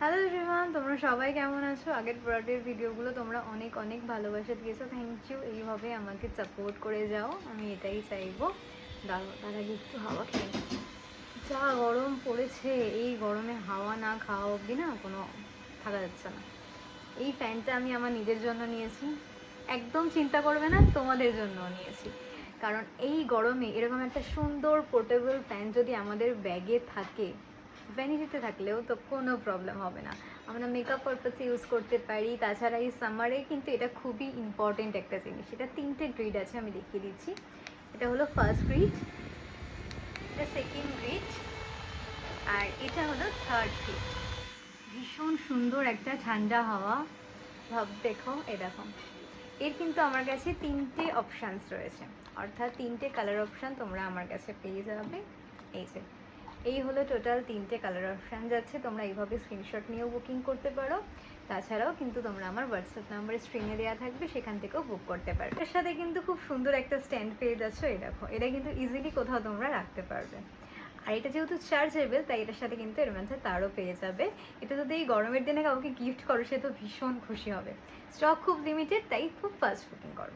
Hello everyone, তোমরা সবাই কেমন আছো? আগের প্রোডাক্টের ভিডিওগুলো তোমরা অনেক অনেক ভালোবাসা দিয়েছো, থ্যাংক ইউ। এইভাবে আমাকে সাপোর্ট করে যাও, আমি এটাই চাইবো। তার আগে একটু হাওয়া খেয়ে নিই। যা গরম পড়েছে, এই গরমে হাওয়া না খাওয়া অবধি না কোনো থাকা যাচ্ছে না। এই ফ্যানটা আমি আমার নিজের জন্য নিয়েছি, একদম চিন্তা করবে না, তোমাদের জন্য নিয়েছি। কারণ এই গরমে এরকম একটা সুন্দর পোর্টেবল ফ্যান যদি আমাদের ব্যাগে থাকে, ভ্যানিটিতে থাকলেও তো কোনো প্রবলেম হবে না, আমরা মেকআপ পারপাসে ইউজ করতে পারি। তাছাড়া এই সামারে কিন্তু এটা খুবই ইম্পর্টেন্ট একটা জিনিস। এটা 3টে গ্রিড আছে, আমি দেখিয়ে দিচ্ছি। এটা হলো ফার্স্ট গ্রিড, এটা সেকেন্ড গ্রিড, আর এটা হলো থার্ড গ্রিড। ভীষণ সুন্দর একটা ঠান্ডা হাওয়া দেখো, এরকম। এর কিন্তু আমার কাছে 3টে অপশানস রয়েছে, অর্থাৎ 3টে কালার অপশান তোমরা আমার কাছে পেয়ে যাবে। এই হলো টোটাল 3টে কালার অপশান যাচ্ছে। তোমরা এইভাবে স্ক্রিনশট নিয়েও বুকিং করতে পারো। তাছাড়াও কিন্তু তোমরা আমার হোয়াটসঅ্যাপ নাম্বারে স্ক্রিনে দেওয়া থাকবে, সেখান থেকেও বুক করতে পারবে। এর সাথে কিন্তু খুব সুন্দর একটা স্ট্যান্ড পেয়ে যাচ্ছ, এই দেখো। এটা কিন্তু ইজিলি কোথাও তোমরা রাখতে পারবে। আর এটা যেহেতু চার্জেবল, তাই এটার সাথে কিন্তু এর মধ্যে তারও পেয়ে যাবে। এটা যদি এই গরমের দিনে কাউকে গিফট করো, সে তো ভীষণ খুশি হবে। স্টক খুব লিমিটেড, তাই খুব ফাস্ট বুকিং করো।